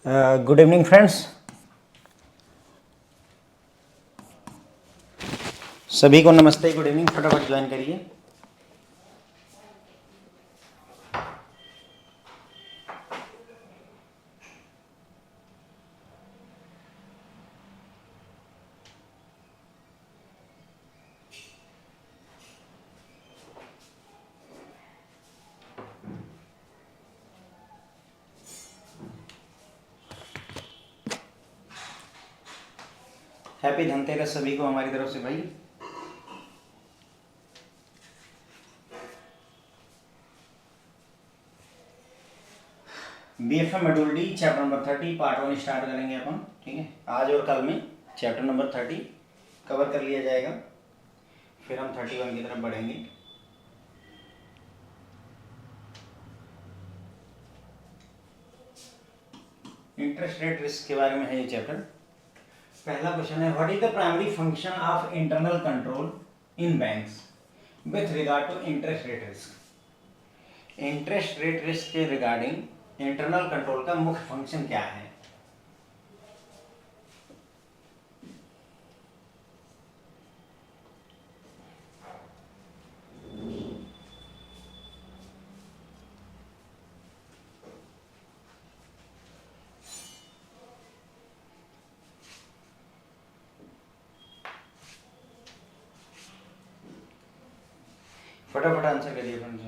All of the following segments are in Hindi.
गुड इवनिंग फ्रेंड्स, सभी को नमस्ते, गुड इवनिंग। फटाफट ज्वाइन करिए। हैप्पी धनतेरस सभी को हमारी तरफ से भाई। BFA module D chapter number 30 part 1 start करेंगे अपन। ठीक है, आज और कल में चैप्टर नंबर 30 कवर कर लिया जाएगा, फिर हम 31 की तरफ बढ़ेंगे। इंटरेस्ट रेट रिस्क के बारे में है ये चैप्टर। पहला क्वेश्चन है, what is the primary function of internal control in banks with regard to interest rate risk. Interest rate risk के रिगार्डिंग इंटरनल कंट्रोल का मुख्य फंक्शन क्या है? फटाफट आंसर करिए friends.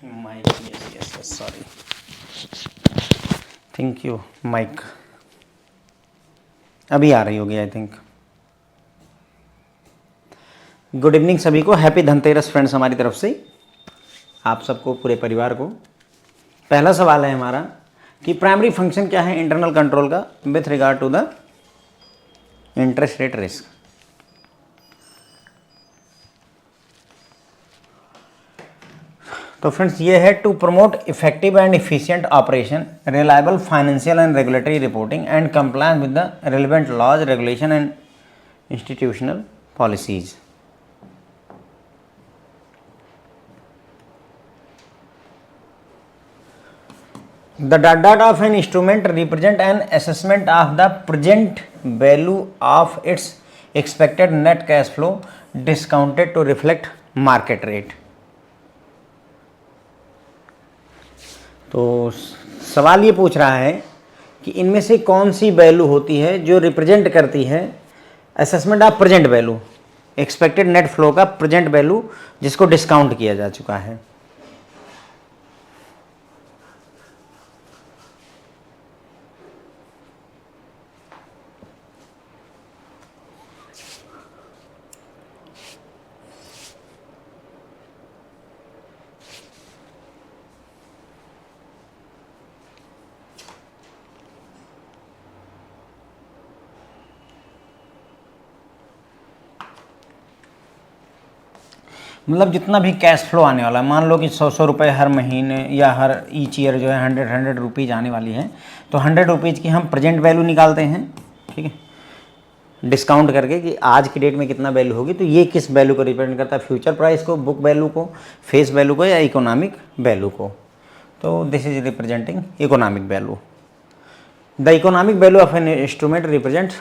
Mike, yes yes, sorry, thank you. Mike अभी आ रही होगी आई थिंक। गुड इवनिंग सभी को, हैप्पी धनतेरस फ्रेंड्स हमारी तरफ से, आप सबको, पूरे परिवार को। पहला सवाल है हमारा कि प्राइमरी फंक्शन क्या है इंटरनल कंट्रोल का with regard to the interest rate risk. तो फ्रेंड्स ये है to promote effective and efficient operation, reliable financial and regulatory reporting and compliance with the relevant laws, regulation and institutional policies. The data of an instrument represent an assessment of the present value of its expected net cash flow discounted to reflect market rate। तो सवाल ये पूछ रहा है कि इनमें से कौन सी वैल्यू होती है जो रिप्रेजेंट करती है assessment of present value, expected net flow का प्रेजेंट वैल्यू जिसको डिस्काउंट किया जा चुका है। मतलब जितना भी कैश फ्लो आने वाला है, मान लो कि 100 रुपये हर महीने या हर ईच ईयर जो है 100 रुपीज़ आने वाली है, तो 100 रुपीज़ की हम प्रेजेंट वैल्यू निकालते हैं। ठीक है, डिस्काउंट करके कि आज की डेट में कितना वैल्यू होगी। तो ये किस वैल्यू को रिप्रेजेंट करता है? फ्यूचर प्राइस को, बुक वैल्यू को, फेस वैल्यू को, या इकोनॉमिक वैल्यू को? तो this is representing economic value. The economic value of an instrument represent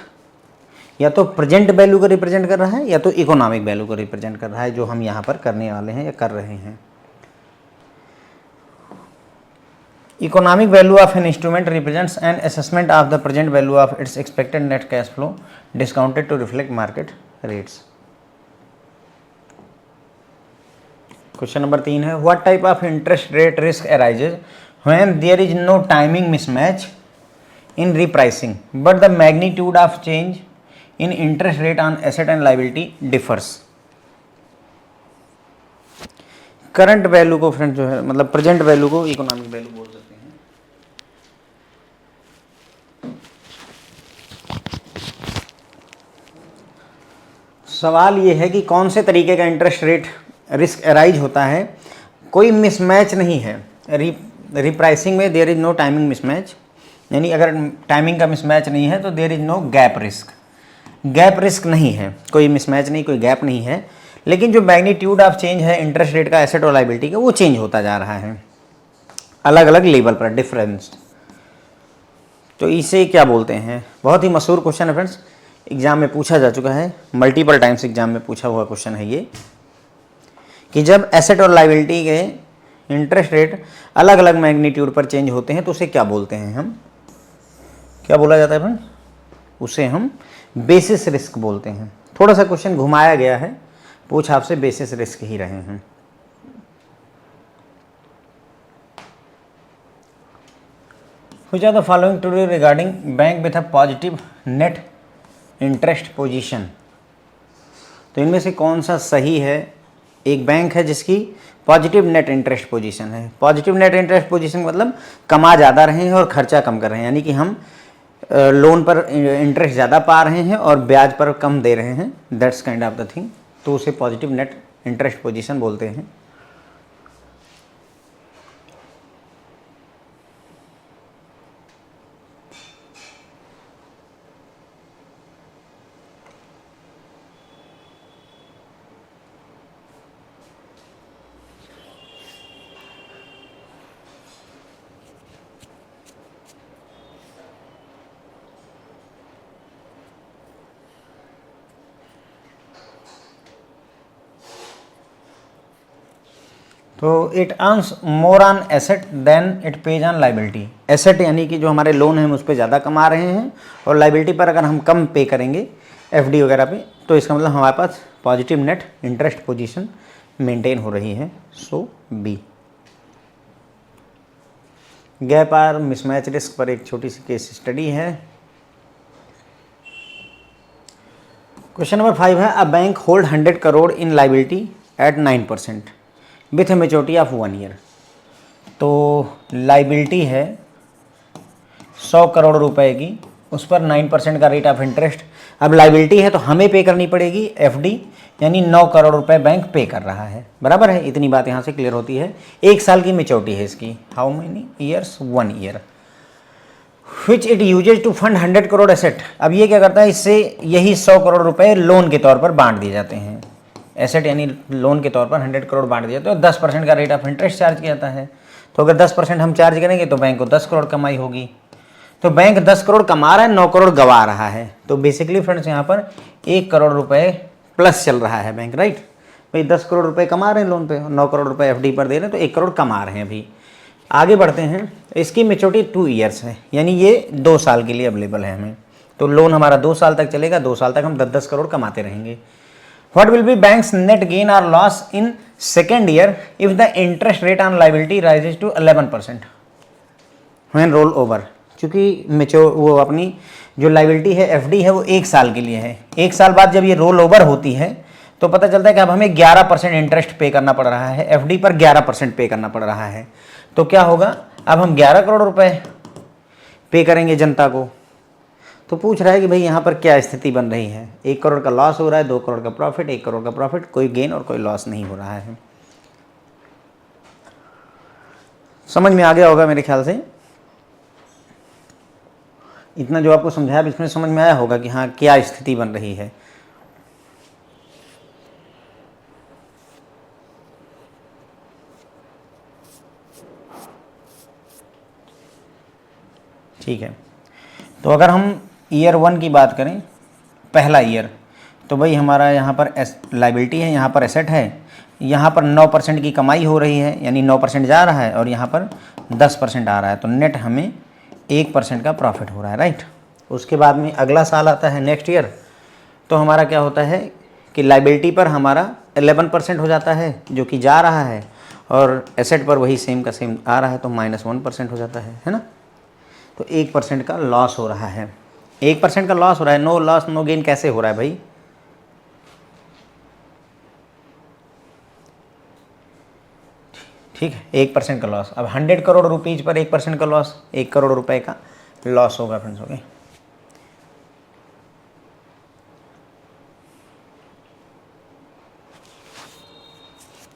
या तो प्रेजेंट वैल्यू को रिप्रेजेंट कर रहा है या तो इकोनॉमिक वैल्यू को रिप्रेजेंट कर रहा है, जो हम यहाँ पर करने वाले हैं या कर रहे हैं। Economic value of an instrument represents an assessment of the present value of its expected net cash flow discounted to reflect market rates. Question number 3 है, what type of interest rate risk arises when there is no timing mismatch in repricing but the magnitude of change in interest rate on asset and liability differs. Current value को फ्रेंड जो है, मतलब प्रेजेंट वैल्यू को इकोनॉमिक वैल्यू बोल सकते हैं। सवाल ये है कि कौन से तरीके का इंटरेस्ट रेट रिस्क अराइज होता है, कोई मिसमैच नहीं है। रिप्राइसिंग में there is no timing mismatch, यानी अगर टाइमिंग का मिसमैच नहीं है तो there is no gap risk. Gap risk नहीं है, कोई मिसमैच नहीं, कोई गैप नहीं है, लेकिन जो मैग्नीट्यूड ऑफ चेंज है इंटरेस्ट रेट का, एसेट और लाइबिलिटी का, वो चेंज होता जा रहा है अलग अलग लेवल पर, डिफरेंस। तो इसे क्या बोलते हैं? बहुत ही मशहूर क्वेश्चन है फ्रेंड्स, एग्जाम में पूछा जा चुका है, मल्टीपल टाइम्स एग्जाम में पूछा हुआ क्वेश्चन है ये, कि जब एसेट और लाइबिलिटी के इंटरेस्ट रेट अलग अलग मैग्नीट्यूड पर चेंज होते हैं तो उसे क्या बोलते हैं? हम क्या बोला जाता है फ्रेंड्स? उसे हम बेसिस रिस्क बोलते हैं। थोड़ा सा क्वेश्चन घुमाया गया है, पूछ आपसे बेसिस रिस्क ही रहे हैं। Which are the following to be regarding bank with a positive net interest position? तो इनमें से कौन सा सही है? एक बैंक है जिसकी पॉजिटिव नेट इंटरेस्ट पोजीशन है। पॉजिटिव नेट इंटरेस्ट पोजीशन मतलब कमा ज़्यादा रहे हैं और खर्चा कम कर रहे हैं, यानी कि हम लोन पर इंटरेस्ट ज़्यादा पा रहे हैं और ब्याज पर कम दे रहे हैं, that's kind of the thing, तो उसे पॉजिटिव नेट इंटरेस्ट पोजीशन बोलते हैं। तो it earns more on asset than it pays on liability. Asset यानी कि जो हमारे लोन हैं हम उस पर ज़्यादा कमा रहे हैं, और लाइबिलिटी पर अगर हम कम पे करेंगे एफडी वगैरह पे, तो इसका मतलब हमारे पास positive net interest position maintain हो रही है। So B. Gap or mismatch risk पर एक छोटी सी केस स्टडी है। क्वेश्चन नंबर 5 है, a bank hold 100 crore in liability at 9% with maturity of 1 year. तो लाइबिलिटी है 100 करोड़ रुपए की, उस पर 9% का रेट ऑफ इंटरेस्ट। अब लाइबिलिटी है तो हमें पे करनी पड़ेगी एफडी, यानी 9 करोड़ रुपए बैंक पे कर रहा है, बराबर है। इतनी बात यहाँ से क्लियर होती है। 1 साल की मेच्योरिटी है इसकी। How many years? 1 year. Which it uses to fund 100 crore asset. अब ये क्या करता है, इससे यही 100 करोड़ रुपए लोन के तौर पर बांट दिए जाते हैं। एसेट यानी लोन के तौर पर 100 करोड़ बांट दिया, तो 10% का रेट ऑफ इंटरेस्ट चार्ज किया जाता है। तो अगर 10% हम चार्ज करेंगे तो बैंक को 10 करोड़ कमाई होगी। तो बैंक 10 करोड़ कमा रहा है, 9 करोड़ गवा रहा है। तो बेसिकली फ्रेंड्स यहाँ पर 1 करोड़ रुपए प्लस चल रहा है बैंक, राइट। भाई 10 करोड़ रुपए कमा रहे हैं लोन पे, 9 करोड़ रुपए एफडी पर दे रहे हैं, तो 1 करोड़ कमा रहे हैं। अभी आगे बढ़ते हैं। इसकी मेच्योरिटी 2 ईयर्स है, यानी ये 2 साल के लिए अवेलेबल है हमें। तो लोन हमारा 2 साल तक चलेगा, 2 साल तक हम 10-10 करोड़ कमाते रहेंगे। What will be bank's net gain or loss in second year if the interest rate on liability rises to 11% when roll over? क्योंकि वो अपनी जो लाइबिलिटी है एफडी है वो 1 साल के लिए है। 1 साल बाद जब ये रोल ओवर होती है तो पता चलता है कि अब हमें 11% इंटरेस्ट पे करना पड़ रहा है, एफडी पर 11% पे करना पड़ रहा है। तो क्या होगा, अब हम 11 करोड़ रुपए पे करेंगे जनता को। तो पूछ रहा है कि भाई यहाँ पर क्या स्थिति बन रही है। 1 करोड़ का लॉस हो रहा है, 2 करोड़ का प्रॉफिट, 1 करोड़ का प्रॉफिट, कोई गेन और कोई लॉस नहीं हो रहा है। समझ में आ गया होगा मेरे ख्याल से। इतना जो आपको समझाया इसमें समझ में आया होगा कि हाँ क्या स्थिति बन रही है। ठीक है। तो अगर हम ईयर 1 की बात करें, पहला ईयर, तो भाई हमारा यहाँ पर लाइबिलिटी है, यहाँ पर एसेट है, यहाँ पर 9% की कमाई हो रही है, यानी 9% जा रहा है, और यहाँ पर 10% आ रहा है। तो नेट हमें 1% का प्रॉफिट हो रहा है, राइट। उसके बाद में अगला साल आता है नेक्स्ट ईयर, तो हमारा क्या होता है कि लाइबिलिटी पर हमारा 11% हो जाता है जो कि जा रहा है, और एसेट पर वही सेम का सेम आ रहा है, तो -1% हो जाता है ना। तो 1% का लॉस हो रहा है। 1% का लॉस हो रहा है। नो लॉस नो गेन कैसे हो रहा है भाई? ठीक है, 1% का लॉस। अब 100 करोड़ रुपीज पर 1% का लॉस, 1 करोड़ रुपए का लॉस होगा फ्रेंड्स। ओके,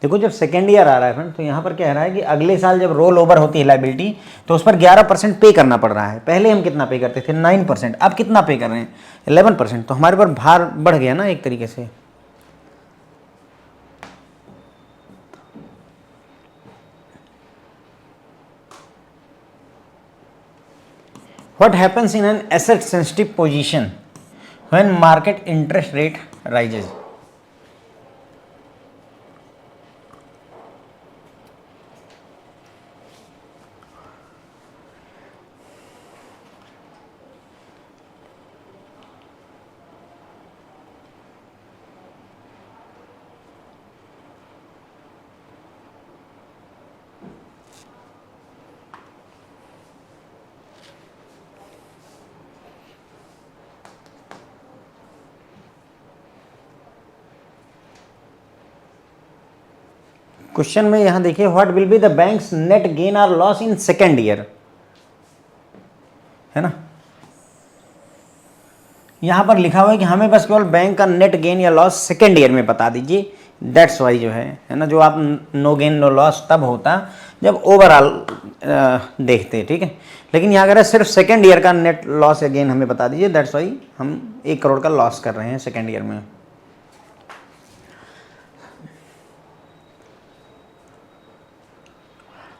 देखो जब सेकेंड ईयर आ रहा है फ्रेंड, तो यहाँ पर क्या रहा है कि अगले साल जब रोल ओवर होती है लाइबिलिटी, तो उस पर 11% पे करना पड़ रहा है। पहले हम कितना पे करते थे 9%, अब कितना पे कर रहे हैं 11%। तो हमारे पर भार बढ़ गया ना एक तरीके से। What happens in an asset sensitive position when market interest rate rises? Question में यहां देखिए, what will be the banks net gain और लॉस इन सेकेंड ईयर, है ना। यहां पर लिखा हुआ है कि हमें बस केवल बैंक का नेट गेन या लॉस सेकेंड ईयर में बता दीजिए। दैट्स वाई जो है ना, जो आप नो गेन नो लॉस तब होता जब ओवरऑल देखते, ठीक है। लेकिन यहाँ अगर सिर्फ सेकेंड ईयर का नेट लॉस या गेन हमें बता दीजिए, दैट्स वाई हम 1 करोड़ का लॉस कर रहे हैं सेकेंड ईयर में।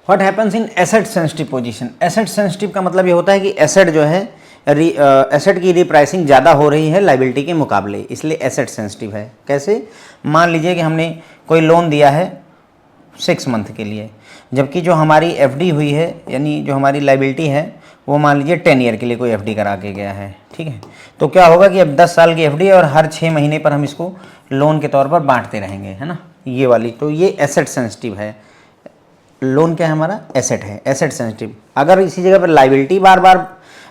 What happens in asset sensitive position. Asset sensitive का मतलब ये होता है कि एसेट जो है एसेट की रिप्राइसिंग ज़्यादा हो रही है लाइबिलिटी के मुकाबले, इसलिए एसेट सेंसिटिव है। कैसे, मान लीजिए कि हमने कोई लोन दिया है 6 मंथ के लिए, जबकि जो हमारी एफडी हुई है, यानी जो हमारी लाइबिलिटी है वो मान लीजिए 10 ईयर के लिए कोई एफडी करा के गया है, ठीक है। तो क्या होगा कि अब 10 साल की एफडी है और हर 6 महीने पर हम इसको लोन के तौर पर बांटते रहेंगे, है ना, ये वाली। तो ये एसेट सेंसिटिव है। लोन क्या है हमारा, एसेट है, एसेट सेंसिटिव। अगर इसी जगह पर लाइबिलिटी बार बार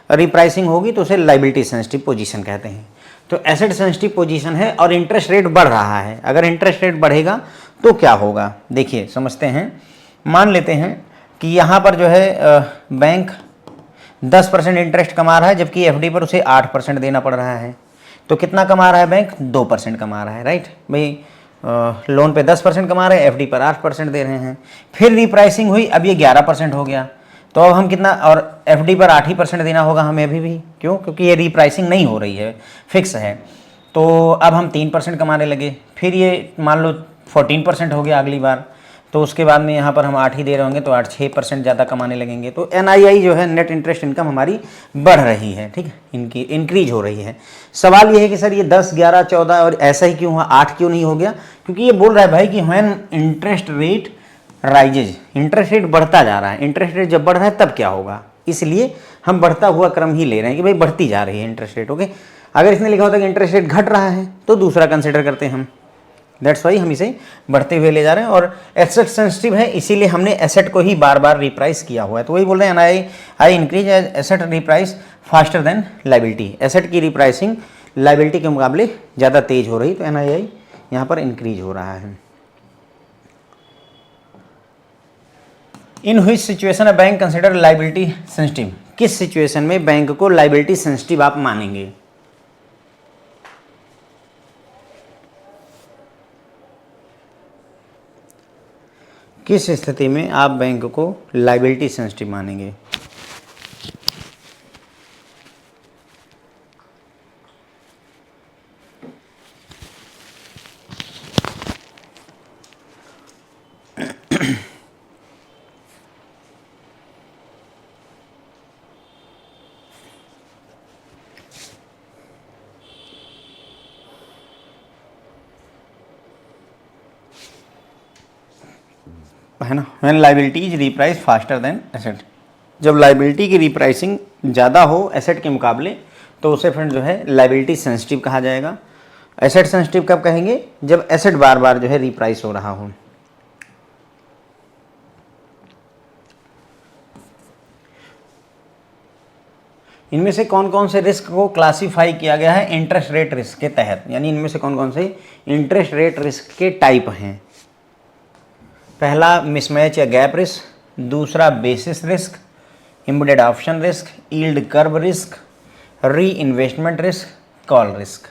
रिप्राइसिंग होगी तो उसे लाइबिलिटी सेंसिटिव पोजीशन कहते हैं। तो एसेट सेंसिटिव पोजीशन है और इंटरेस्ट रेट बढ़ रहा है। अगर इंटरेस्ट रेट बढ़ेगा तो क्या होगा, देखिए समझते हैं। मान लेते हैं कि यहाँ पर जो है बैंक 10% इंटरेस्ट कमा रहा है, जबकि एफडी पर उसे 8% देना पड़ रहा है। तो कितना कमा रहा है बैंक, 2% कमा रहा है, राइट भाई। लोन पे 10% कमा रहे हैं, एफडी पर 8% दे रहे हैं। फिर रिप्राइसिंग हुई, अब ये 11% हो गया। तो अब हम कितना, और एफडी पर 8% देना होगा हमें अभी भी, क्यों, क्योंकि ये रिप्राइसिंग नहीं हो रही है, फिक्स है। तो अब हम 3% कमाने लगे। फिर ये मान लो 14% हो गया अगली बार। तो उसके बाद में यहाँ पर हम 8 ही दे रहे होंगे, तो 6% ज़्यादा कमाने लगेंगे। तो एनआईआई जो है, नेट इंटरेस्ट इनकम हमारी बढ़ रही है, ठीक है, इनकी इंक्रीज हो रही है। सवाल ये है कि सर ये 10, 11, 14 और ऐसा ही क्यों हुआ, 8 क्यों नहीं हो गया, क्योंकि ये बोल रहा है भाई कि when interest rate rises, interest rate बढ़ता जा रहा है। इंटरेस्ट रेट जब बढ़ रहा है तब क्या होगा, इसलिए हम बढ़ता हुआ क्रम ही ले रहे हैं कि भाई बढ़ती जा रही है इंटरेस्ट रेट, ओके। अगर इसने लिखा होता कि इंटरेस्ट रेट घट रहा है तो दूसरा कंसिडर करते हैं हम। दैट्स वाई हम इसे बढ़ते हुए ले जा रहे हैं। और एसेट सेंसिटिव है, इसीलिए हमने एसेट को ही बार बार रिप्राइस किया हुआ है। तो वही बोल रहे हैं, I increase asset reprice faster than liability. Asset की रिप्राइसिंग लाइबिलिटी के मुकाबले ज़्यादा तेज हो रही, तो एनआईआई यहाँ पर इंक्रीज हो रहा है। इन हुई situation a bank consider liability sensitive. किस सिचुएशन में बैंक को लाइबिलिटी सेंसिटिव आप मानेंगे। किस स्थिति में आप बैंक को लाइबिलिटी सेंसिटिव मानेंगे। है ना, when liability is reprice faster than asset. जब लाइबिलिटी की रिप्राइसिंग ज़्यादा हो एसेट के मुकाबले, तो उसे फ्रेंड जो है लाइबिलिटी सेंसिटिव कहा जाएगा। एसेट सेंसिटिव कब कहेंगे, जब एसेट बार बार जो है रिप्राइस हो रहा हो। इनमें से कौन कौन से रिस्क को क्लासिफाई किया गया है इंटरेस्ट रेट रिस्क के तहत, यानी इनमें से कौन कौन से इंटरेस्ट रेट रिस्क के टाइप हैं। पहला मिसमैच या गैप रिस्क, दूसरा basis risk, embedded option risk, yield curve risk, reinvestment risk, call risk.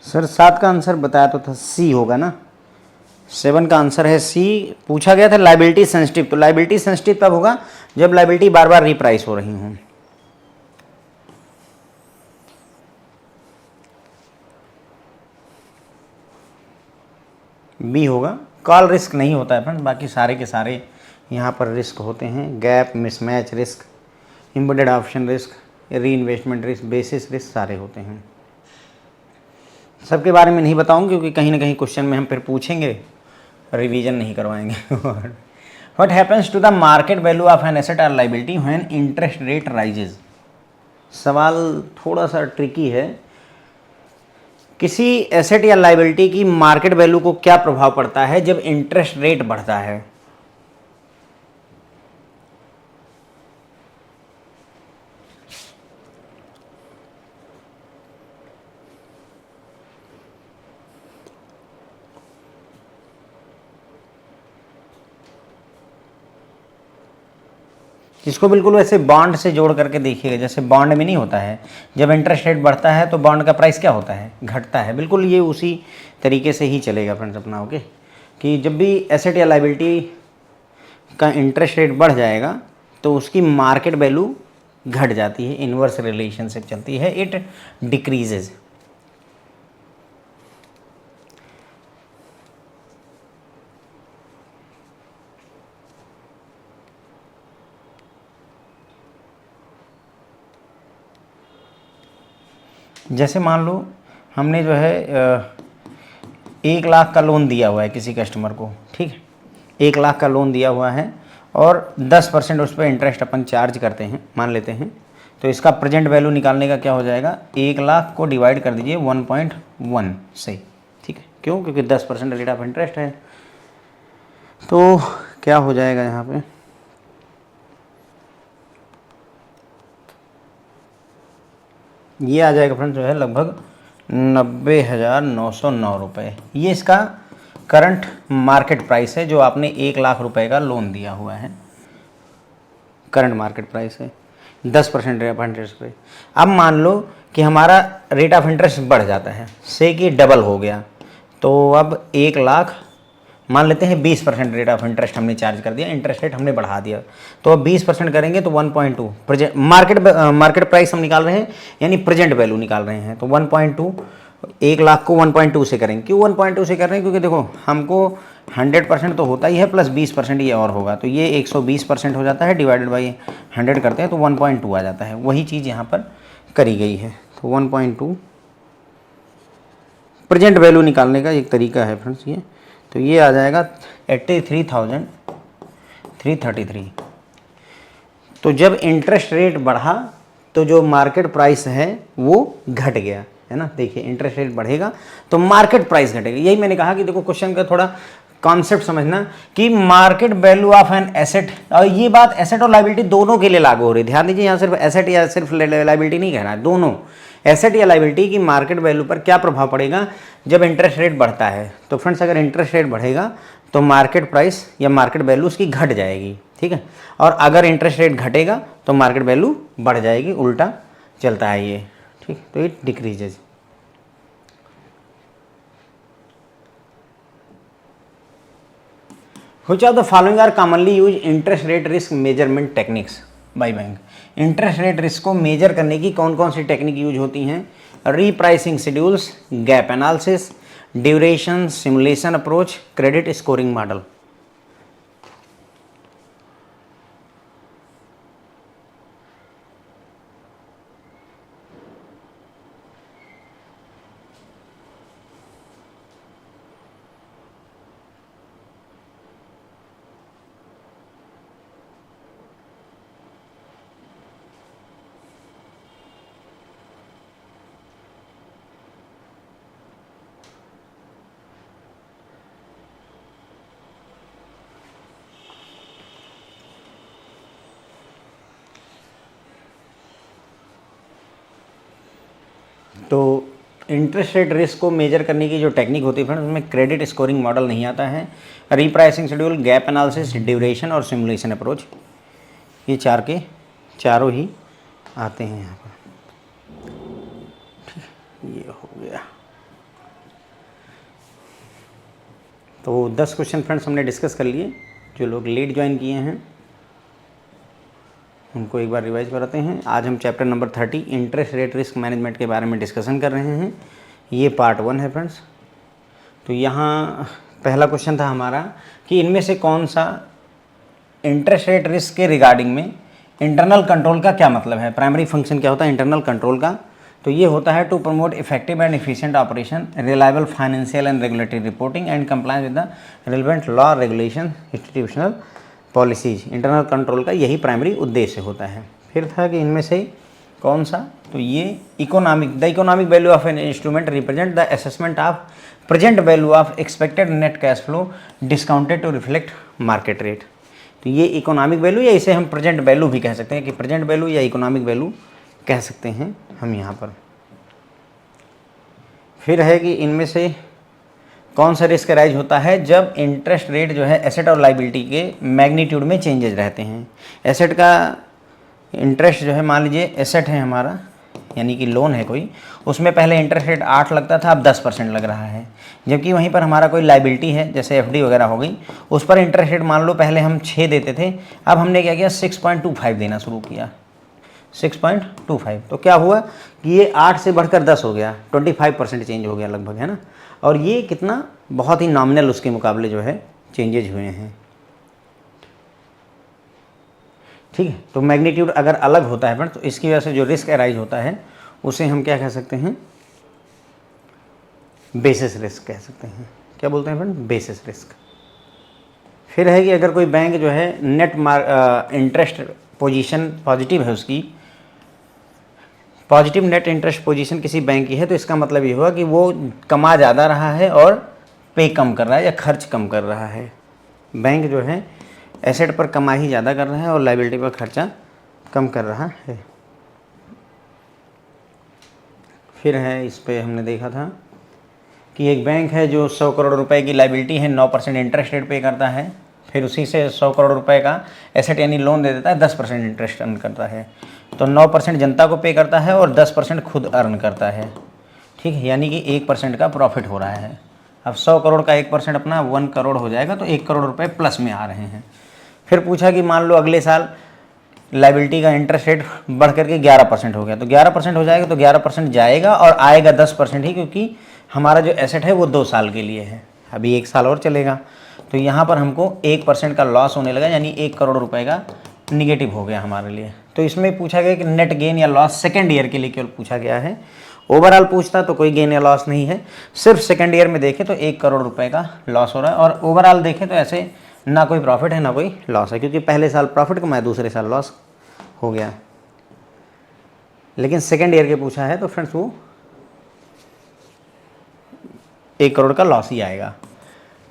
Sir 7 का आंसर बताया तो था सी होगा ना, 7 का आंसर है सी। पूछा गया था लाइबिलिटी सेंसिटिव, तो लाइबिलिटी सेंसिटिव तब होगा जब लाइबिलिटी बार बार रिप्राइस हो रही हूँ। बी होगा। कॉल रिस्क नहीं होता है फ्रेंड, बाकी सारे के सारे यहाँ पर रिस्क होते हैं। Gap, mismatch risk, embedded option risk, reinvestment risk, basis risk सारे होते हैं। सबके बारे में नहीं बताऊंगा क्योंकि कहीं ना कहीं क्वेश्चन में हम फिर पूछेंगे, रिवीजन नहीं करवाएंगे। What happens to the market value of an asset और liability when interest rate rises. सवाल थोड़ा सा ट्रिकी है। किसी एसेट या लाइबिलिटी की मार्केट वैल्यू को क्या प्रभाव पड़ता है जब इंटरेस्ट रेट बढ़ता है? इसको बिल्कुल वैसे बॉन्ड से जोड़ करके देखिएगा, जैसे बॉन्ड में नहीं होता है, जब इंटरेस्ट रेट बढ़ता है तो बॉन्ड का प्राइस क्या होता है? घटता है। बिल्कुल ये उसी तरीके से ही चलेगा फ्रेंड्स अपना। ओके, कि जब भी एसेट या लाइबिलिटी का इंटरेस्ट रेट बढ़ जाएगा तो उसकी मार्केट वैल्यू घट जाती है, इन्वर्स रिलेशनशिप चलती है, इट डिक्रीजेज। जैसे मान लो हमने जो है 1 लाख का लोन दिया हुआ है किसी कस्टमर को, ठीक है, 1 लाख का लोन दिया हुआ है और 10% उस पर इंटरेस्ट अपन चार्ज करते हैं, मान लेते हैं। तो इसका प्रेजेंट वैल्यू निकालने का क्या हो जाएगा? 1 लाख को डिवाइड कर दीजिए 1.1 से, ठीक है, क्यों? क्योंकि 10% रेट ऑफ इंटरेस्ट है। तो क्या हो जाएगा यहाँ पे? ये आ जाएगा फ्रेंड्स जो है लगभग 90,909 रुपये। ये इसका करंट मार्केट प्राइस है जो आपने 1 लाख रुपए का लोन दिया हुआ है, करंट मार्केट प्राइस है, 10% रेट ऑफ इंटरेस्ट पे। अब मान लो कि हमारा रेट ऑफ इंटरेस्ट बढ़ जाता है, से कि डबल हो गया, तो अब 1 लाख मान लेते हैं 20% रेट ऑफ इंटरेस्ट हमने चार्ज कर दिया, इंटरेस्ट रेट हमने बढ़ा दिया, तो अब 20% करेंगे तो 1.2 प्रेजेंट मार्केट प्राइस हम निकाल रहे हैं, यानी प्रेजेंट वैल्यू निकाल रहे हैं। तो 1.2, 1 लाख को 1.2 से करेंगे। क्यों 1.2 से कर रहे हैं? क्योंकि देखो हमको 100% तो होता ही है, प्लस 20% ये और होगा, तो ये 120% हो जाता है, डिवाइडेड बाई 100 करते हैं तो 1.2 आ जाता है। वही चीज़ यहाँ पर करी गई है। तो 1.2 प्रेजेंट वैल्यू निकालने का एक तरीका है फ्रेंड्स ये। तो ये आ जाएगा 83,333। तो जब इंटरेस्ट रेट बढ़ा तो जो मार्केट प्राइस है वो घट गया, है ना। देखिए इंटरेस्ट रेट बढ़ेगा तो मार्केट प्राइस घटेगा। यही मैंने कहा कि देखो क्वेश्चन का थोड़ा कॉन्सेप्ट समझना कि market value of an asset, और ये बात एसेट और लाइबिलिटी दोनों के लिए लागू हो रही है। ध्यान दीजिए, यहाँ सिर्फ एसेट या सिर्फ लाइबिलिटी नहीं कहना है, दोनों एसेट या लाइबिलिटी की मार्केट वैल्यू पर क्या प्रभाव पड़ेगा जब इंटरेस्ट रेट बढ़ता है। तो फ्रेंड्स अगर इंटरेस्ट रेट बढ़ेगा तो मार्केट प्राइस या मार्केट वैल्यू उसकी घट जाएगी, ठीक है, और अगर इंटरेस्ट रेट घटेगा तो मार्केट वैल्यू बढ़ जाएगी, उल्टा चलता है ये, ठीक। तो it decreases. Which of the following are commonly used interest rate risk measurement techniques by bank? Interest rate risk को मेजर करने की कौन कौन सी टेक्निक यूज होती हैं? Repricing schedules, gap analysis, duration, simulation approach, credit scoring model. तो इंटरेस्ट रेट रिस्क को मेजर करने की जो टेक्निक होती है फ्रेंड्स, उसमें क्रेडिट स्कोरिंग मॉडल नहीं आता है, repricing schedule, gap analysis, duration और सिमुलेशन अप्रोच, ये चार के चारों ही आते हैं यहाँ पर। ये हो गया। तो 10 क्वेश्चन फ्रेंड्स हमने डिस्कस कर लिए। जो लोग लेट ज्वाइन किए हैं उनको एक बार रिवाइज कराते हैं। आज हम chapter number 30 interest rate risk management के बारे में डिस्कशन कर रहे हैं। ये पार्ट 1 है फ्रेंड्स। तो यहाँ पहला क्वेश्चन था हमारा कि इनमें से कौन सा इंटरेस्ट रेट रिस्क के रिगार्डिंग में इंटरनल कंट्रोल का क्या मतलब है, प्राइमरी फंक्शन क्या होता है इंटरनल कंट्रोल का। तो ये होता है to promote effective and efficient operation, reliable financial and regulatory reporting and compliance with the relevant law regulation institutional policies. Internal control का यही प्राइमरी उद्देश्य होता है। फिर था कि इनमें से कौन सा, तो ये the economic value of an instrument represent the assessment of present value of expected net cash flow discounted to reflect market rate. तो ये इकोनॉमिक वैल्यू या इसे हम प्रेजेंट वैल्यू भी कह सकते हैं कि प्रेजेंट वैल्यू या इकोनॉमिक वैल्यू कह सकते हैं हम यहाँ पर। फिर है कि इनमें से कौन सा रिस्क राइज होता है जब इंटरेस्ट रेट जो है एसेट और लाइबिलिटी के मैग्नीट्यूड में चेंजेस रहते हैं। एसेट का इंटरेस्ट जो है, मान लीजिए एसेट है हमारा यानी कि लोन है कोई, उसमें पहले इंटरेस्ट रेट 8 लगता था, अब 10% लग रहा है। जबकि वहीं पर हमारा कोई लाइबिलिटी है जैसे एफडी वगैरह हो गई, उस पर इंटरेस्ट रेट मान लो पहले हम 6 देते थे, अब हमने क्या किया 6.25 देना शुरू किया, 6.25। तो क्या हुआ कि ये 8 से बढ़कर 10 हो गया, 25% चेंज हो गया लगभग, है ना। और ये कितना बहुत ही नॉमिनल उसके मुकाबले जो है चेंजेज हुए हैं, ठीक है। तो मैग्नीट्यूड अगर अलग होता है फ्रेंड तो इसकी वजह से जो रिस्क अराइज होता है उसे हम क्या कह सकते हैं, बेसिस रिस्क कह सकते हैं। क्या बोलते हैं फ्रेंड, बेसिस रिस्क। फिर है कि अगर कोई बैंक जो है नेट इंटरेस्ट पोजीशन पॉजिटिव है, उसकी पॉजिटिव नेट इंटरेस्ट पोजीशन किसी बैंक की है, तो इसका मतलब ये हुआ कि वो कमा ज़्यादा रहा है और पे कम कर रहा है या खर्च कम कर रहा है। बैंक जो है एसेट पर कमाई ज़्यादा कर रहा है और लाइबिलिटी पर खर्चा कम कर रहा है। फिर है इस पे हमने देखा था कि एक बैंक है जो 100 करोड़ रुपए की लाइबिलिटी है, 9% इंटरेस्ट रेट पे करता है, फिर उसी से 100 करोड़ रुपए का एसेट यानी लोन दे देता है, 10% इंटरेस्ट अर्न करता है। तो 9% जनता को पे करता है और 10% खुद अर्न करता है, ठीक है। यानी कि 1% का प्रॉफिट हो रहा है। अब 100 करोड़ का 1% अपना 1 करोड़ हो जाएगा, तो 1 करोड़ रुपए प्लस में आ रहे हैं। फिर पूछा कि मान लो अगले साल लाइबिलिटी का इंटरेस्ट रेट बढ़ करके 11% हो गया, तो 11% हो जाएगा, तो 11% जाएगा और आएगा 10% ही, क्योंकि हमारा जो एसेट है वो 2 साल के लिए है, अभी 1 साल और चलेगा। तो यहाँ पर हमको 1% का लॉस होने लगा, यानी 1 करोड़ रुपए का निगेटिव हो गया हमारे लिए। तो इसमें पूछा गया कि नेट गेन या लॉस सेकेंड ईयर के लिए केवल पूछा गया है। ओवरऑल पूछता तो कोई गेन या लॉस नहीं है, सिर्फ सेकेंड ईयर में देखें तो 1 करोड़ रुपए का लॉस हो रहा है, और ओवरऑल देखें तो ऐसे ना कोई प्रॉफिट है ना कोई लॉस है, क्योंकि पहले साल प्रॉफिट कमाया दूसरे साल लॉस हो गया। लेकिन सेकेंड ईयर के पूछा है तो फ्रेंड्स वो 1 करोड़ का लॉस ही आएगा।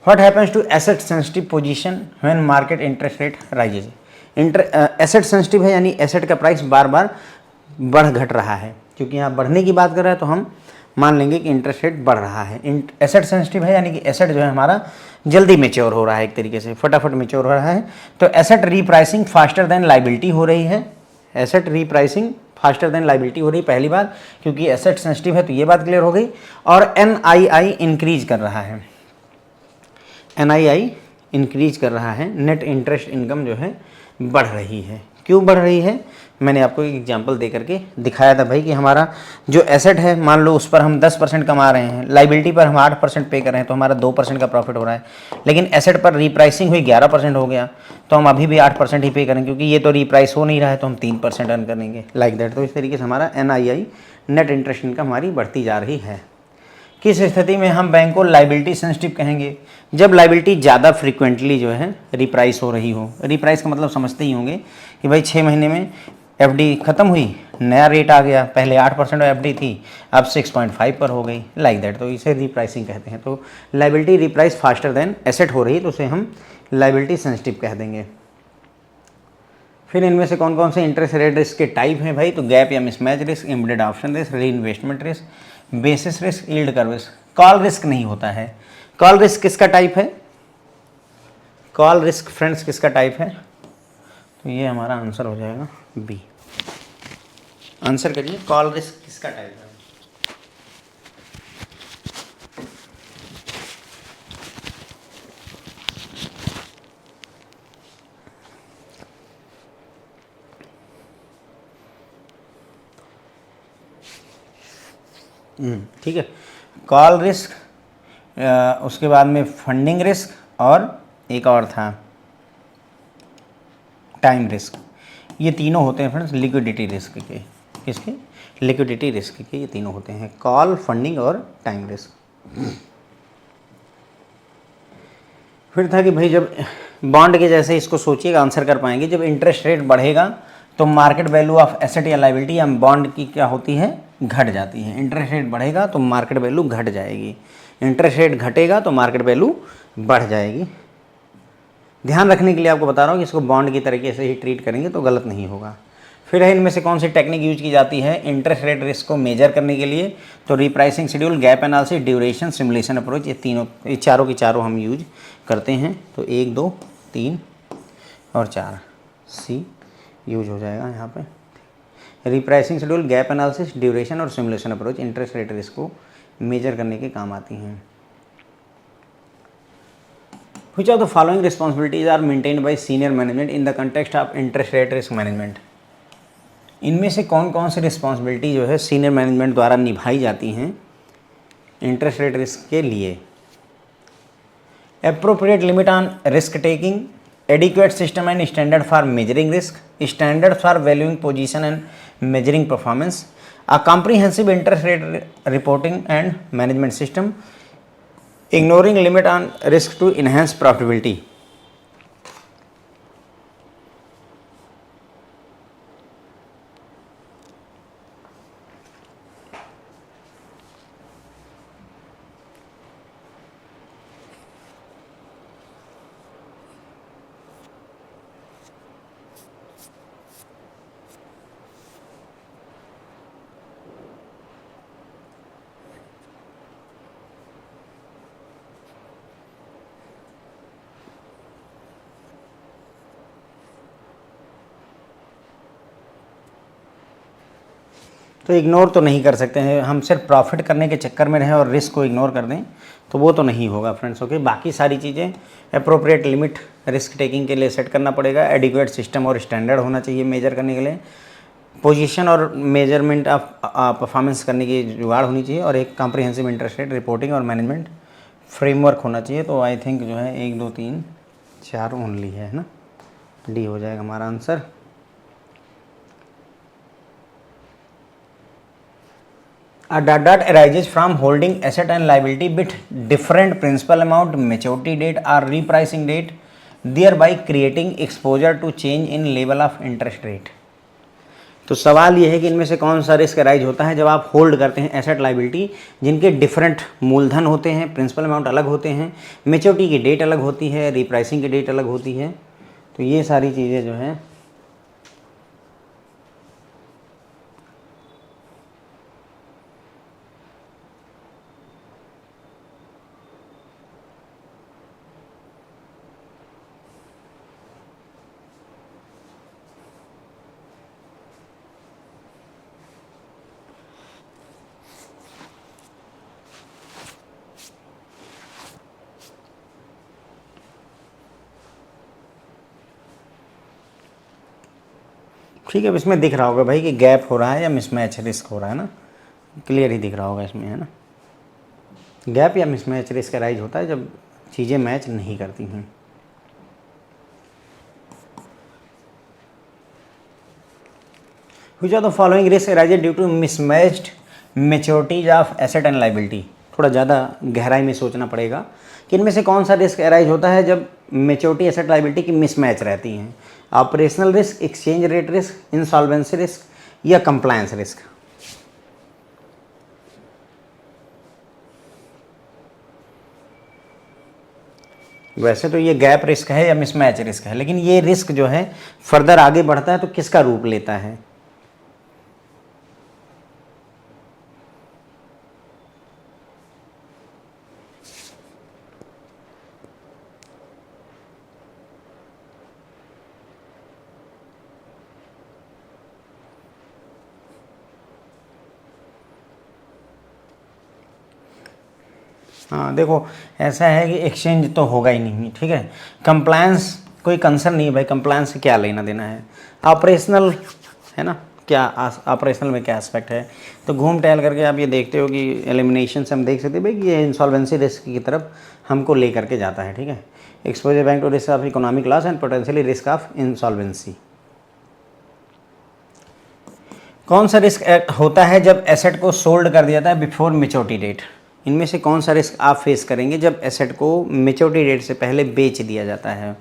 What happens to asset sensitive position when market interest rate rises. Asset sensitive है यानी एसेट का प्राइस बार बार बढ़ घट रहा है, क्योंकि यहाँ बढ़ने की बात कर रहा है तो हम मान लेंगे कि इंटरेस्ट रेट बढ़ रहा है। एसेट सेंसिटिव है यानी कि एसेट जो है हमारा जल्दी मेच्योर हो रहा है, एक तरीके से फटाफट मेच्योर हो रहा है। तो asset repricing faster than liability हो रही है, asset repricing faster than liability हो रही है पहली बात, क्योंकि एसेट सेंसिटिव है, तो ये बात क्लियर हो गई। और NII इंक्रीज कर रहा है, NII इंक्रीज कर रहा है, नेट इंटरेस्ट इनकम जो है बढ़ रही है। क्यों बढ़ रही है, मैंने आपको एक एग्जांपल दे करके दिखाया था भाई कि हमारा जो एसेट है मान लो उस पर हम 10% कमा रहे हैं, लाइबिलिटी पर हम 8% पे कर रहे हैं, तो हमारा 2% का प्रॉफिट हो रहा है। लेकिन एसेट पर रीप्राइसिंग हुई 11% हो गया, तो हम अभी भी 8% ही पे करेंगे, क्योंकि ये तो रीप्राइस हो नहीं रहा है, तो हम 3% अर्न करेंगे, लाइक दैट। तो इस तरीके से हमारा NII नेट इंटरेस्ट इनकम हमारी बढ़ती जा रही है। किस स्थिति में हम बैंक को लाइबिलिटी सेंसिटिव कहेंगे, जब लाइबिलिटी ज़्यादा फ्रीक्वेंटली जो है रिप्राइस हो रही हो। रिप्राइस का मतलब समझते ही होंगे कि भाई 6 महीने में FD ख़त्म हुई, नया रेट आ गया, पहले 8% FD थी, अब 6.5 पर हो गई, लाइक दैट। तो इसे रिप्राइसिंग कहते हैं। तो लाइबिलिटी रिप्राइस फास्टर देन एसेट हो रही तो उसे हम लाइबिलिटी सेंसिटिव कह देंगे। फिर इनमें से कौन कौन से इंटरेस्ट रेट रिस्क के टाइप हैं भाई, तो गैप या mismatch risk, embedded option risk, reinvestment risk, basis risk, yield curve risk. Call risk नहीं होता है। कॉल रिस्क किसका टाइप है, कॉल रिस्क फ्रेंड्स किसका टाइप है, तो ये हमारा आंसर हो जाएगा बी। आंसर करिए, कॉल रिस्क किसका टाइप है। ठीक है। कॉल रिस्क, उसके बाद में फंडिंग रिस्क, और एक और था टाइम रिस्क। ये तीनों होते हैं फ्रेंड्स लिक्विडिटी रिस्क के। किसके? लिक्विडिटी रिस्क के ये तीनों होते हैं, कॉल, फंडिंग और टाइम रिस्क। फिर था कि भाई जब बॉन्ड के जैसे इसको सोचिएगा, आंसर कर पाएंगे, जब इंटरेस्ट रेट बढ़ेगा तो मार्केट वैल्यू ऑफ एसेट या लायबिलिटी या बॉन्ड की क्या होती है? घट जाती है। इंटरेस्ट रेट बढ़ेगा तो मार्केट वैल्यू घट जाएगी, इंटरेस्ट रेट घटेगा तो मार्केट वैल्यू बढ़ जाएगी। ध्यान रखने के लिए आपको बता रहा हूँ कि इसको बॉन्ड की तरीके से ही ट्रीट करेंगे तो गलत नहीं होगा। फिर है इनमें से कौन सी टेक्निक यूज की जाती है इंटरेस्ट रेट रिस्क को मेजर करने के लिए? तो repricing schedule, gap analysis, duration, simulation approach, ये चारों की चारों हम यूज करते हैं। तो 1, 2, 3 और 4 सी यूज हो जाएगा यहाँ पे। रिप्राइसिंग शेड्यूल, गैप एनालिसिस, ड्यूरेशन और simulation approach interest rate risk को मेजर करने के काम आती हैं। Which of the following responsibilities are maintained by senior management in the context of interest rate risk management? इनमें से कौन कौन सी रिस्पॉन्सिबिलिटी जो है सीनियर मैनेजमेंट द्वारा निभाई जाती हैं इंटरेस्ट रेट रिस्क के लिए? Appropriate limit on risk taking, adequate system and standard for measuring risk, standard for valuing position and measuring performance, a comprehensive interest rate reporting and management system, ignoring limit on risk to enhance profitability। तो इग्नोर तो नहीं कर सकते हैं हम, सिर्फ प्रॉफिट करने के चक्कर में रहें और रिस्क को इग्नोर कर दें तो वो तो नहीं होगा फ्रेंड्स। ओके, बाकी सारी चीज़ें अप्रोप्रिएट लिमिट रिस्क टेकिंग के लिए सेट करना पड़ेगा, एडिक्वेट सिस्टम और स्टैंडर्ड होना चाहिए मेजर करने के लिए, पोजीशन और मेजरमेंट ऑफ परफॉर्मेंस करने की जुगाड़ होनी चाहिए, और एक कॉम्प्रिहेंसिव इंटरेस्ट रेट रिपोर्टिंग और मैनेजमेंट फ्रेमवर्क होना चाहिए। तो आई थिंक जो है 1, 2, 3, 4 ओनली है ना, डी हो जाएगा हमारा answer. A dot arises from holding asset and liability with different principal amount, maturity date or repricing date, thereby creating exposure to change in level of interest rate। तो सवाल ये है कि इनमें से कौन सा रिस्क अराइज होता है जब आप होल्ड करते हैं एसेट लाइबिलिटी जिनके डिफरेंट मूलधन होते हैं, प्रिंसिपल अमाउंट अलग होते हैं, मेच्योरिटी की डेट अलग होती है, रिप्राइसिंग की डेट अलग होती है। तो ये सारी चीज़ें जो हैं ठीक है। अब इसमें दिख रहा होगा भाई कि गैप हो रहा है या मिसमैच रिस्क हो रहा है ना, क्लियर ही दिख रहा होगा इसमें, है ना। गैप या मिसमैच रिस्क अराइज होता है जब चीज़ें मैच नहीं करती हैं। Which of the following risk arises due to mismatched maturities of asset and liability? थोड़ा ज़्यादा गहराई में सोचना पड़ेगा कि इनमें से कौन सा रिस्क अराइज होता है जब मेच्योरिटी एसेट लाइबिलिटी की मिसमैच रहती हैं। Operational risk, exchange rate risk, insolvency risk या कंप्लायंस रिस्क। वैसे तो ये गैप रिस्क है या मिसमैच रिस्क है, लेकिन ये रिस्क जो है फर्दर आगे बढ़ता है तो किसका रूप लेता है? हाँ देखो, ऐसा है कि एक्सचेंज तो होगा ही नहीं, ठीक है। कंप्लायंस कोई कंसर्न नहीं है भाई, कंप्लायंस से क्या लेना देना है। ऑपरेशनल है ना, क्या ऑपरेशनल में क्या एस्पेक्ट है। तो घूम टहल करके आप ये देखते हो कि एलिमिनेशन से हम देख सकते हैं भाई कि ये इंसॉल्वेंसी रिस्क की तरफ हमको ले करके जाता है, ठीक है। Exposure bank to risk of economic loss and potentially risk of insolvency. कौन सा रिस्क होता है जब एसेट को सोल्ड कर दिया जाता है बिफोर मेच्योरिटी डेट। इनमें से कौन सा रिस्क आप फेस करेंगे जब एसेट को मेच्योरिटी डेट से पहले बेच दिया जाता है।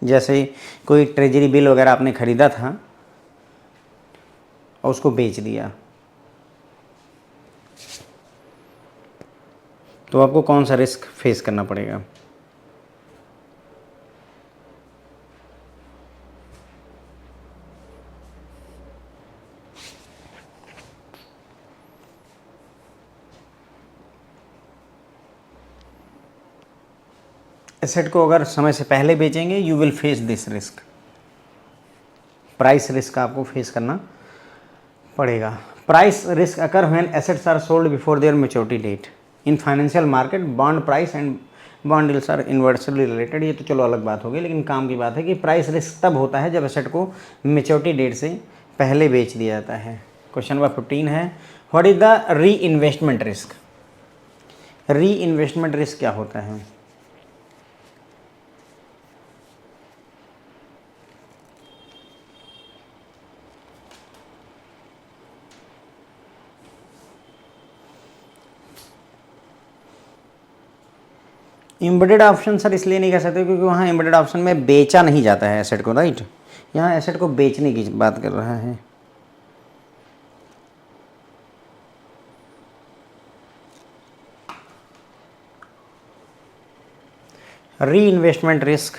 जैसे कोई ट्रेजरी बिल वगैरह आपने ख़रीदा था और उसको बेच दिया, तो आपको कौन सा रिस्क फेस करना पड़ेगा। एसेट को अगर समय से पहले बेचेंगे you will face this risk, price risk आपको फेस करना पड़ेगा। Price risk occur when assets are sold before their maturity date in financial market. Bond price and bond deals are inversely related. ये तो चलो अलग बात होगी, लेकिन काम की बात है कि प्राइस रिस्क तब होता है जब एसेट को मैच्योरिटी डेट से पहले बेच दिया जाता है। क्वेश्चन नंबर 15 है, व्हाट इज द री investment risk. Reinvestment risk क्या होता है। एम्बेडेड ऑप्शन सर इसलिए नहीं कह सकते क्योंकि वहाँ एम्बेडेड ऑप्शन में बेचा नहीं जाता है एसेट को, राइट। यहाँ एसेट को बेचने की बात कर रहा है। री investment risk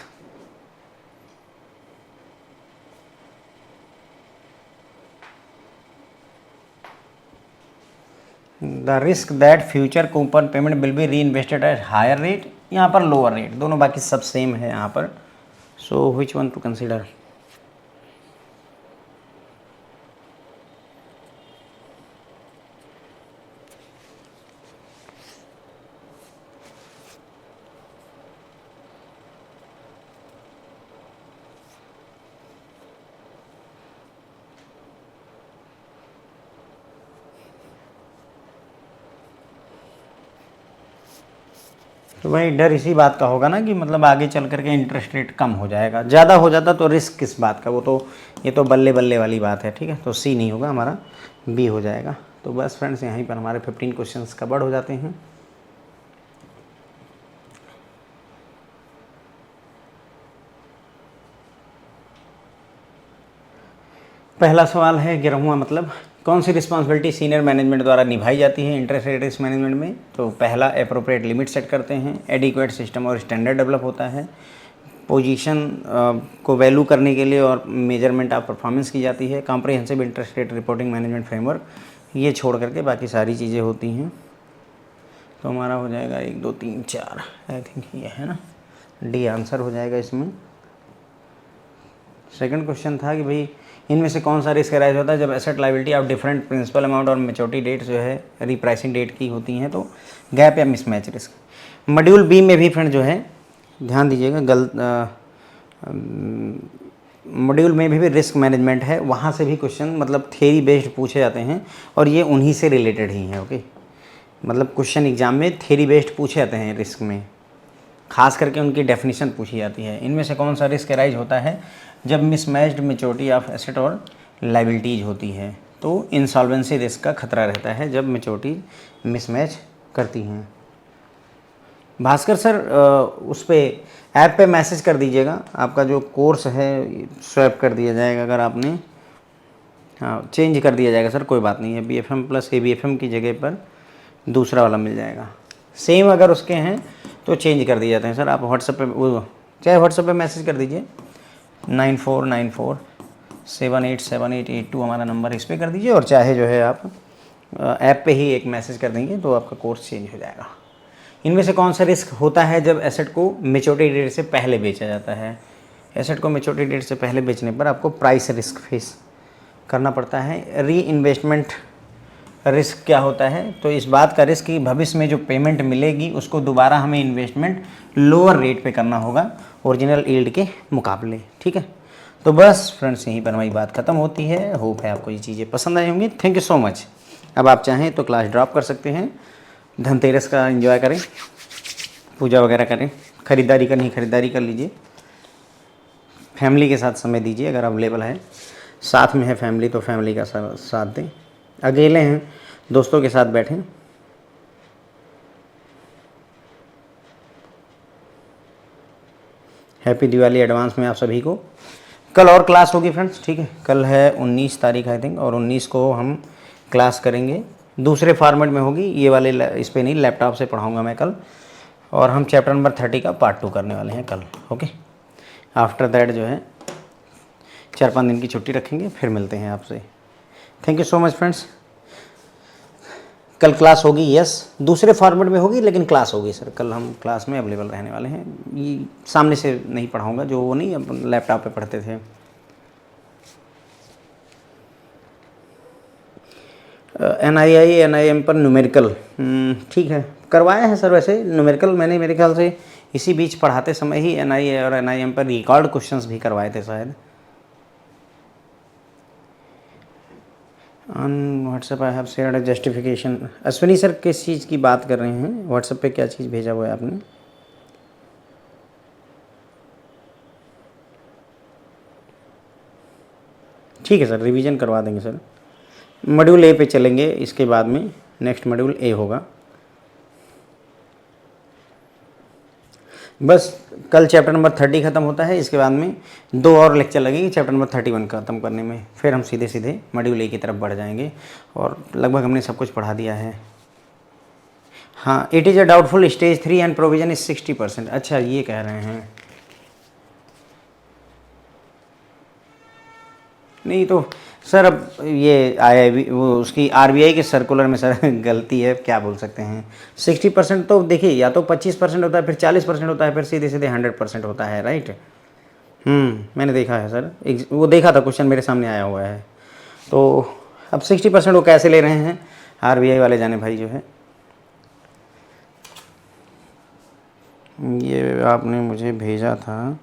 the risk that future coupon payment will be री इन्वेस्टेड एट हायर रेट, यहाँ पर लोअर रेट, दोनों बाकी सब सेम है यहाँ पर। सो विच वन टू कंसिडर। तो भाई डर इसी बात का होगा ना कि मतलब आगे चल करके इंटरेस्ट रेट कम हो जाएगा, ज़्यादा हो जाता तो रिस्क किस बात का, वो तो ये तो बल्ले बल्ले वाली बात है, ठीक है। तो सी नहीं होगा हमारा, बी हो जाएगा। तो बस फ्रेंड्स यहीं पर हमारे 15 क्वेश्चंस कवर्ड हो जाते हैं। पहला सवाल है 11वां, मतलब कौन सी रिस्पॉन्सिबिलिटी सीनियर मैनेजमेंट द्वारा निभाई जाती है इंटरेस्ट रेट रिस्क मैनेजमेंट में। तो पहला एप्रोप्रिएट लिमिट सेट करते हैं, एडिक्वेट सिस्टम और स्टैंडर्ड डेवलप होता है, पोजीशन को वैल्यू करने के लिए और मेजरमेंट ऑफ परफॉर्मेंस की जाती है, comprehensive interest rate reporting management framework, ये छोड़ करके बाकी सारी चीज़ें होती हैं। तो हमारा हो जाएगा 1 2 3 4, आई थिंक ये है ना, डी आंसर हो जाएगा इसमें। सेकंड क्वेश्चन था कि भाई इनमें से कौन सा रिस्क अराइज होता है जब asset liability of different principal amount और मैच्योरिटी डेट जो है रीप्राइसिंग डेट की होती हैं। तो गैप या मिसमैच रिस्क। मॉड्यूल बी में भी फ्रेंड जो है ध्यान दीजिएगा, मॉड्यूल में भी रिस्क मैनेजमेंट है, वहाँ से भी क्वेश्चन मतलब थ्योरी बेस्ड पूछे जाते हैं और ये उन्हीं से रिलेटेड ही हैं, ओके। मतलब क्वेश्चन एग्जाम में थ्योरी बेस्ड पूछे जाते हैं रिस्क में, खास करके उनकी डेफिनेशन पूछी जाती है। इनमें से कौन सा रिस्क अराइज होता है जब मिसमैच्ड मैच्योरिटी ऑफ एसेट और लायबिलिटीज होती है। तो इंसॉल्वेंसी रिस्क का खतरा रहता है जब मैच्योरिटी मिसमैच करती हैं। भास्कर सर उस पर ऐप पे मैसेज कर दीजिएगा, आपका जो कोर्स है स्वैप कर दिया जाएगा अगर आपने, हाँ चेंज कर दिया जाएगा सर, कोई बात नहीं है। BFM प्लस ABFM की जगह पर दूसरा वाला मिल जाएगा। सेम अगर उसके हैं तो चेंज कर दिए जाते हैं सर। आप व्हाट्सएप पे वो चाहे व्हाट्सएप पे मैसेज कर दीजिए 9494787882 हमारा नंबर, इस पर कर दीजिए, और चाहे जो है आप ऐप पे ही एक मैसेज कर देंगे तो आपका कोर्स चेंज हो जाएगा। इनमें से कौन सा रिस्क होता है जब एसेट को मैच्योरिटी डेट से पहले बेचा जाता है। एसेट को मैच्योरिटी डेट से पहले बेचने पर आपको प्राइस रिस्क फेस करना पड़ता है। री इन्वेस्टमेंट रिस्क क्या होता है, तो इस बात का रिस्क कि भविष्य में जो पेमेंट मिलेगी उसको दोबारा हमें इन्वेस्टमेंट लोअर रेट पे करना होगा ओरिजिनल यील्ड के मुकाबले, ठीक है। तो बस फ्रेंड्स यहीं पर हमारी बात ख़त्म होती है। होप है आपको ये चीज़ें पसंद आई होंगी। Thank you so much. अब आप चाहें तो क्लास ड्रॉप कर सकते हैं, धनतेरस का एंजॉय करें, पूजा वगैरह करें, ख़रीदारी करनी ख़रीदारी कर लीजिए, फैमिली के साथ समय दीजिए अगर अवेलेबल है, साथ में है फैमिली तो फैमिली का साथ दें, अकेले हैं दोस्तों के साथ बैठें। हैप्पी दिवाली एडवांस में आप सभी को। कल और क्लास होगी फ्रेंड्स, ठीक है, कल है 19 तारीख आई थिंक, और 19 को हम क्लास करेंगे, दूसरे फॉर्मेट में होगी, ये वाले इस पे नहीं, लैपटॉप से पढ़ाऊँगा मैं कल, और हम चैप्टर नंबर 30 का पार्ट 2 करने वाले हैं कल। ओके, आफ्टर दैट जो है 4-5 दिन की छुट्टी रखेंगे, फिर मिलते हैं आपसे। Thank you so much friends. कल क्लास होगी, यस, दूसरे फॉर्मेट में होगी लेकिन क्लास होगी सर। कल हम क्लास में अवेलेबल रहने वाले हैं, ये सामने से नहीं पढ़ाऊँगा, जो वो नहीं अपन लैपटॉप पे पढ़ते थे। NII NIM पर न्यूमेरिकल, ठीक है, करवाया है सर। वैसे न्यूमेरिकल मैंने मेरे ख्याल से इसी बीच पढ़ाते समय ही NII और NIM पर रिकॉर्ड क्वेश्चंस भी करवाए थे शायद। On WhatsApp I have shared a justification. Ashwini sir किस चीज़ की बात कर रहे हैं, व्हाट्सएप पे क्या चीज़ भेजा हुआ है आपने? ठीक है सर, रिवीजन करवा देंगे सर। मॉड्यूल ए पे चलेंगे, इसके बाद में नेक्स्ट मॉड्यूल ए होगा। बस कल चैप्टर नंबर 30 ख़त्म होता है, इसके बाद में 2 और लेक्चर लगेंगे चैप्टर नंबर 31 ख़त्म करने में, फिर हम सीधे सीधे मॉड्यूल ए की तरफ बढ़ जाएंगे, और लगभग हमने सब कुछ पढ़ा दिया है। हाँ, it is a doubtful stage 3 and provision is 60%। अच्छा, ये कह रहे हैं, नहीं तो सर अब ये IIB वो उसकी RBI के सर्कुलर में सर गलती है, क्या बोल सकते हैं। 60% तो देखिए, या तो 25% होता है, फिर 40% होता है, फिर सीधे सीधे 100% होता है, राइट। मैंने देखा है सर, वो देखा था, क्वेश्चन मेरे सामने आया हुआ है। तो अब 60% वो कैसे ले रहे हैं RBI वाले, जाने भाई जो है। ये आपने मुझे भेजा था,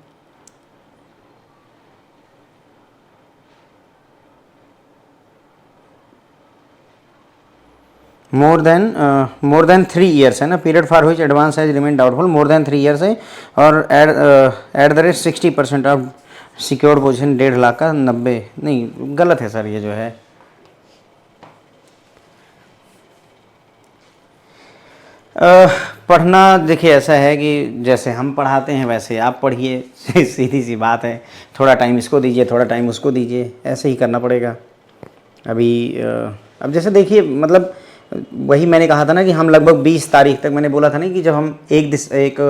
मोर देन 3 ईयर्स है ना, period for which advance has remain doubtful, more than 3 years है, और at the rate 60% of secured position, 1.5 lakh का 90, नहीं गलत है सर ये जो है। पढ़ना देखिए ऐसा है कि जैसे हम पढ़ाते हैं वैसे आप पढ़िए, सीधी सी बात है, थोड़ा टाइम इसको दीजिए, थोड़ा टाइम उसको दीजिए, ऐसे ही करना पड़ेगा। अभी अब जैसे देखिए, मतलब वही मैंने कहा था ना कि हम लगभग 20 तारीख तक, मैंने बोला था ना कि जब हम 1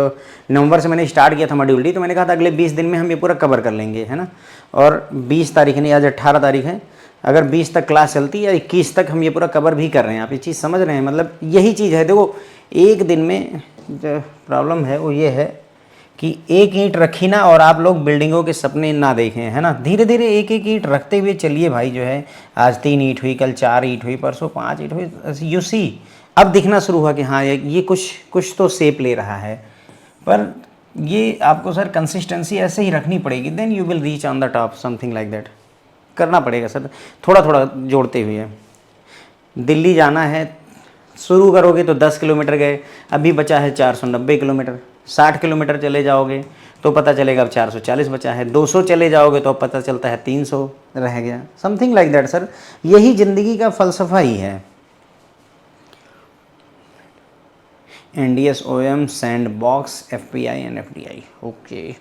नवंबर से मैंने स्टार्ट किया था मॉड्यूल डी, तो मैंने कहा था अगले 20 दिन में हम ये पूरा कवर कर लेंगे, है ना। और 20 तारीख नहीं, आज 18 तारीख है, अगर 20 तक क्लास चलती है या 21 तक हम ये पूरा कवर भी कर रहे हैं। आप ये चीज़ समझ रहे हैं, मतलब यही चीज़ है। देखो, एक दिन में जो प्रॉब्लम है वो ये है कि एक ईंट रखी ना, और आप लोग बिल्डिंगों के सपने ना देखें, है ना। धीरे धीरे एक एक ईंट रखते हुए चलिए भाई जो है। आज 3 ईंट हुई, कल 4 ईंट हुई, परसों 5 ईंट हुई, यू सी अब दिखना शुरू हुआ कि हाँ ये कुछ तो शेप ले रहा है। पर ये आपको सर कंसिस्टेंसी ऐसे ही रखनी पड़ेगी, then you will reach on the top, something like that. करना पड़ेगा सर, थोड़ा थोड़ा जोड़ते हुए। दिल्ली जाना है, शुरू करोगे तो 10 किलोमीटर गए, अभी बचा है 490 किलोमीटर। 60 किलोमीटर चले जाओगे तो पता चलेगा अब 440 बचा है। 200 चले जाओगे तो अब पता चलता है 300 रह गया, समथिंग लाइक दैट सर। यही ज़िंदगी का फ़लसफ़ा ही है। NDS OM sandbox FPI and FDI, okay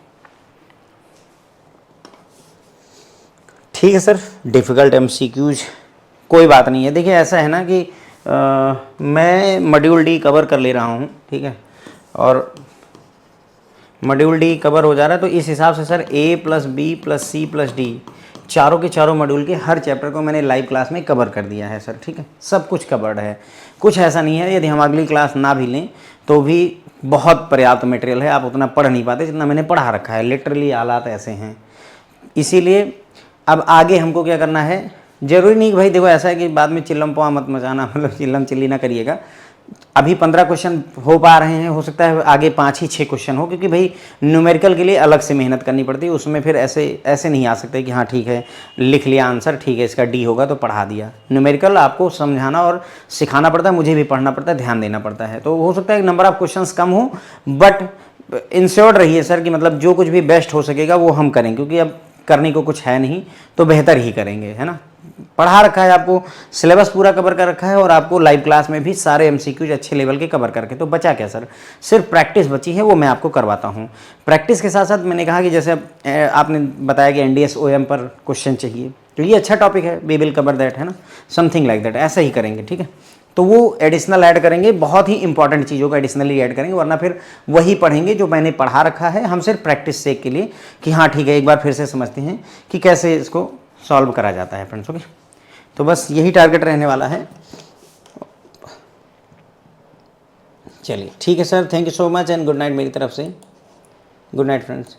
ठीक है सर। डिफ़िकल्ट MCQs कोई बात नहीं है। देखिए ऐसा है ना कि मैं मॉड्यूल डी कवर कर ले रहा हूँ, ठीक है, और मॉड्यूल डी कवर हो जा रहा है, तो इस हिसाब से sir A + B + C + D चारों के चारों मॉड्यूल के हर चैप्टर को मैंने लाइव क्लास में कवर कर दिया है सर, ठीक है। सब कुछ कवर्ड है, कुछ ऐसा नहीं है। यदि हम अगली क्लास ना भी लें तो भी बहुत पर्याप्त मटेरियल है, आप उतना पढ़ नहीं पाते जितना मैंने पढ़ा रखा है। लिटरली हालात ऐसे हैं, इसीलिए अब आगे हमको क्या करना है। ज़रूरी नहीं कि भाई देखो ऐसा है कि बाद में चिल्लम पोआ मत मचाना, मतलब चिल्लम चिल्ली ना करिएगा। अभी 15 क्वेश्चन हो पा रहे हैं, हो सकता है आगे 5 ही 6 क्वेश्चन हो, क्योंकि भाई न्यूमेरिकल के लिए अलग से मेहनत करनी पड़ती है, उसमें फिर ऐसे नहीं आ सकते कि हाँ ठीक है लिख लिया आंसर, ठीक है इसका डी होगा तो पढ़ा दिया। न्यूमेरिकल आपको समझाना और सिखाना पड़ता है, मुझे भी पढ़ना पड़ता है, ध्यान देना पड़ता है। तो हो सकता है नंबर ऑफ क्वेश्चन कम हो, बट इंश्योर्ड रहिए सर कि मतलब जो कुछ भी बेस्ट हो सकेगा वो हम करें, क्योंकि अब करने को कुछ है नहीं तो बेहतर ही करेंगे, है ना। पढ़ा रखा है, आपको सिलेबस पूरा कवर कर रखा है और आपको लाइव क्लास में भी सारे एमसीक्यूज अच्छे लेवल के कवर करके, तो बचा क्या सर, सिर्फ प्रैक्टिस बची है, वो मैं आपको करवाता हूँ। प्रैक्टिस के साथ साथ मैंने कहा कि जैसे आपने बताया कि एनडीएस ओएम पर क्वेश्चन चाहिए, तो ये अच्छा टॉपिक है, वी विल कवर दैट, है ना, समथिंग लाइक दैट, ऐसा ही करेंगे, ठीक है। तो वो एडिशनल ऐड करेंगे, बहुत ही इंपॉर्टेंट चीज़ों को एडिशनली ऐड करेंगे, वरना फिर वही पढ़ेंगे जो मैंने पढ़ा रखा है। हम सिर्फ प्रैक्टिस सेक के लिए कि हाँ ठीक है एक बार फिर से समझते हैं कि कैसे इसको सॉल्व करा जाता है फ्रेंड्स। ओके, तो बस यही टारगेट रहने वाला है। चलिए ठीक है sir, thank you so much and good night मेरी तरफ से। Good night friends.